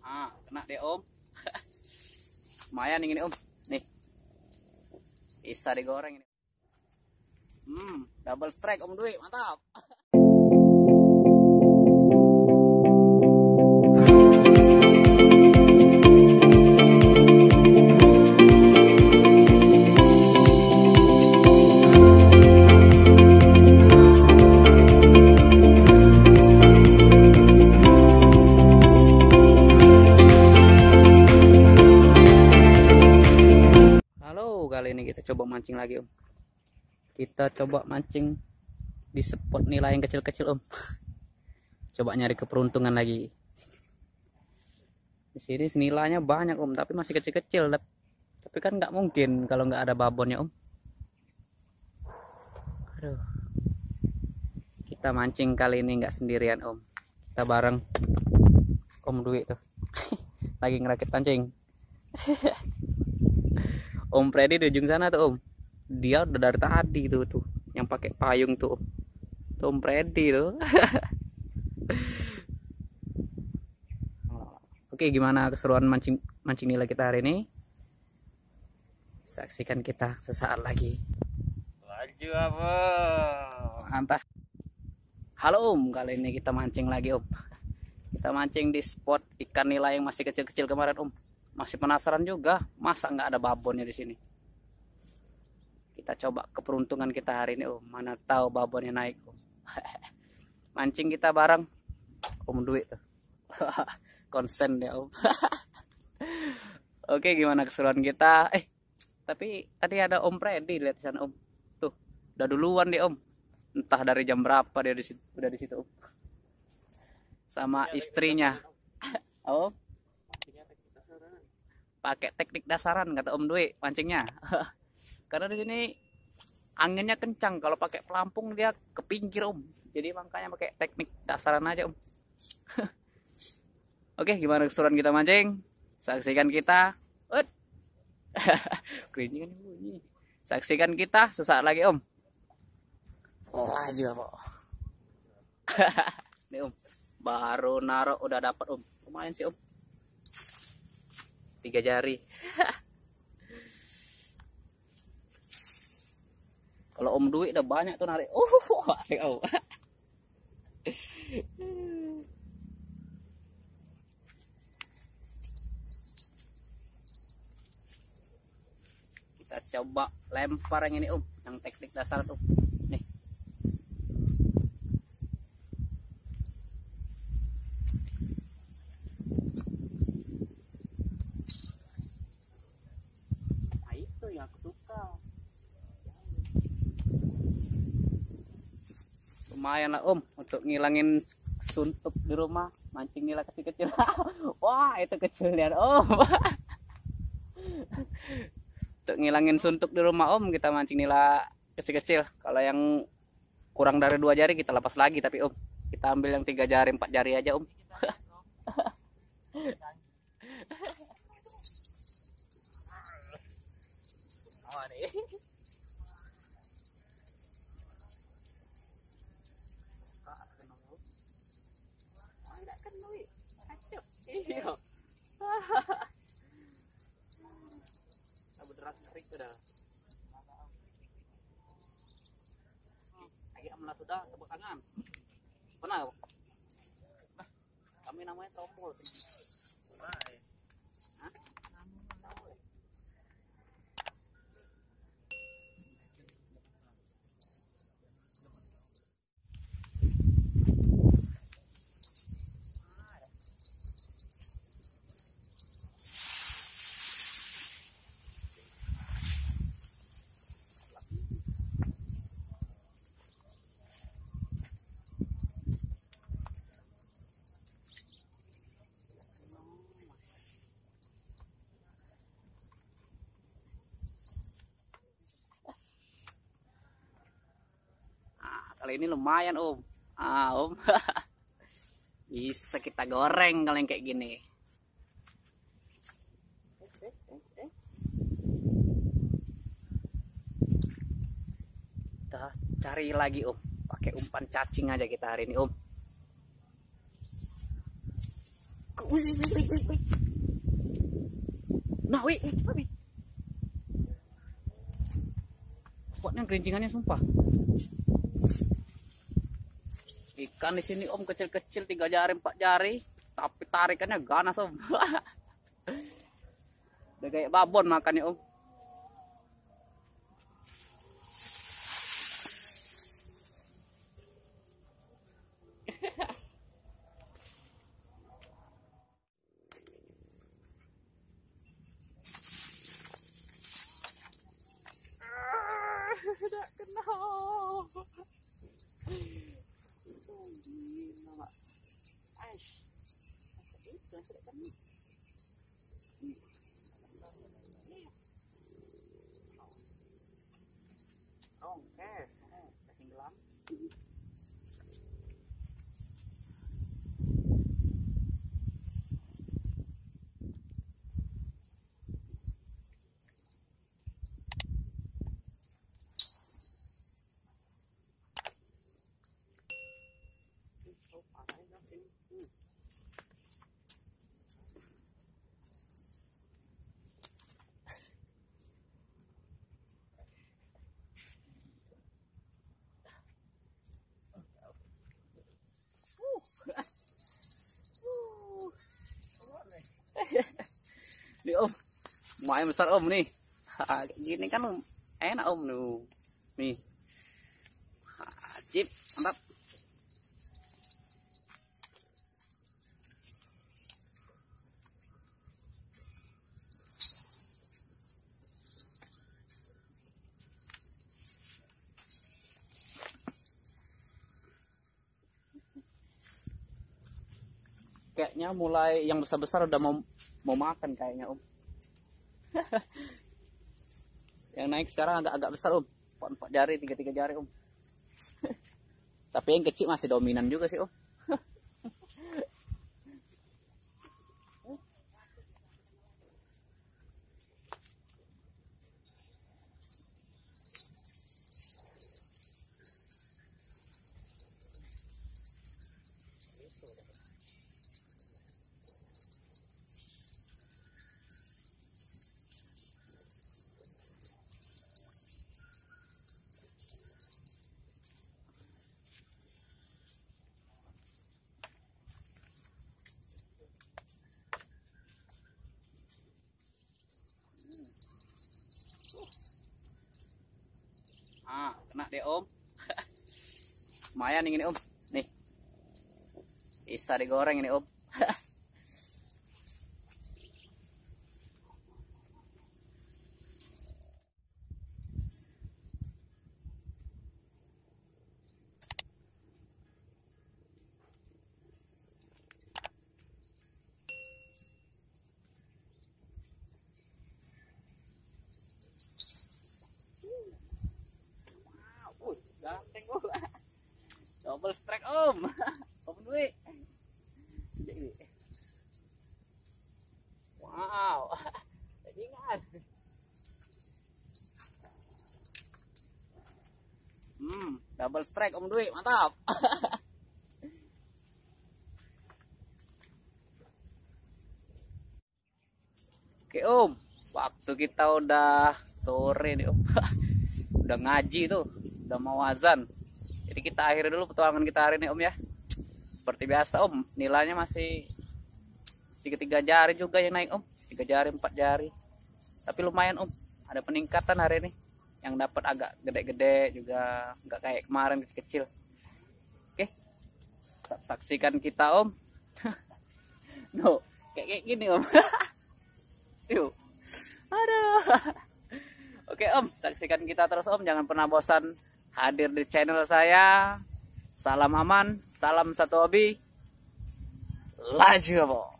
Kena deh om. Lumayan ini om. Nih. Bisa digoreng ini. Double strike om Dwi, mantap. Kali ini kita coba mancing lagi om. Kita coba mancing di spot nilai yang kecil-kecil om. Coba nyari keberuntungan lagi. Di sini nilainya banyak om, tapi masih kecil-kecil. Tapi kan nggak mungkin kalau nggak ada babonnya om. Aduh. Kita mancing kali ini nggak sendirian om. Kita bareng Om Dwi tuh. Lagi ngerakit pancing. Om Freddy di ujung sana tuh om. Dia udah dari tadi tuh yang pakai payung tuh om. Tuh Om Freddy tuh. Oke, gimana keseruan mancing nila kita hari ini? Saksikan kita sesaat lagi. Laju apa? Mantap. Halo om, kali ini kita mancing lagi om. Kita mancing di spot ikan nila yang masih kecil-kecil kemarin om. Masih penasaran juga, masa nggak ada babonnya di sini? Kita coba keberuntungan kita hari ini om. Mana tahu babonnya naik om. Mancing kita bareng Om Dwi tuh. Konsen ya om. Oke, gimana keseruan kita? Tapi tadi ada Om Freddy lihat di sana om. Tuh, udah duluan deh om. Entah dari jam berapa dia di situ, udah di situ om. Sama istrinya. Om. Pakai teknik dasaran kata Om Dwi mancingnya. Karena di sini anginnya kencang, kalau pakai pelampung dia ke pinggir om. Jadi makanya pakai teknik dasaran aja om. Oke, gimana keseruan kita mancing? Saksikan kita. Saksikan kita sesaat lagi om. Laju apa? Nih om, baru naruh udah dapat om. Lumayan sih om. 3 jari. Kalau Om Dwi udah banyak tuh narik. Asik om. Kita coba lempar yang ini om, yang teknik dasar tuh. Nih. Yang aku suka. Lumayan lah om untuk ngilangin suntuk di rumah, mancing nila kecil-kecil. Wah, itu kecil lihat om. Untuk ngilangin suntuk di rumah om, kita mancing nila kecil-kecil. Kalau yang kurang dari 2 jari kita lepas lagi, tapi om kita ambil yang 3 jari 4 jari aja om. Iya. Beneran kering sudah. Lagi amla sudah tepuk tangan. Pernah? Kami namanya tombol. Kali ini lumayan om. Om. Bisa kita goreng kalau yang kayak gini. Kita cari lagi om. Pakai umpan cacing aja kita hari ini om. Wih. Nah, wih. Kuatnya gerincingannya sumpah. Ikan di sini om kecil-kecil 3 jari 4 jari, tapi tarikannya ganas om. Udah kayak babon makannya om. Tidak kena. Nih om, lumayan besar om nih. Gini kan om, enak om nih. Ajib, mantap. Kayaknya mulai yang besar-besar udah mau makan kayaknya om. Yang naik sekarang agak-agak besar om, 4 jari 3 jari om. Tapi yang kecil masih dominan juga sih om. Kena deh om. Lumayan ini om. Nih. Bisa digoreng ini om. Double strike om. Om Dwi. Wow. Ingat. Double strike om Dwi, mantap. Oke om, waktu kita udah sore nih om. Udah ngaji tuh, udah mau azan. Jadi kita akhiri dulu petualangan kita hari ini om ya. Seperti biasa om, nilainya masih 3 jari juga yang naik om, 3 jari 4 jari. Tapi lumayan om, ada peningkatan hari ini. Yang dapat agak gede-gede juga, nggak kayak kemarin kecil-kecil. Oke, saksikan kita om. No, kayak gini om. Yuk, aduh. Oke om, saksikan kita terus om, jangan pernah bosan hadir di channel saya. Salam aman, salam satu hobi, laju.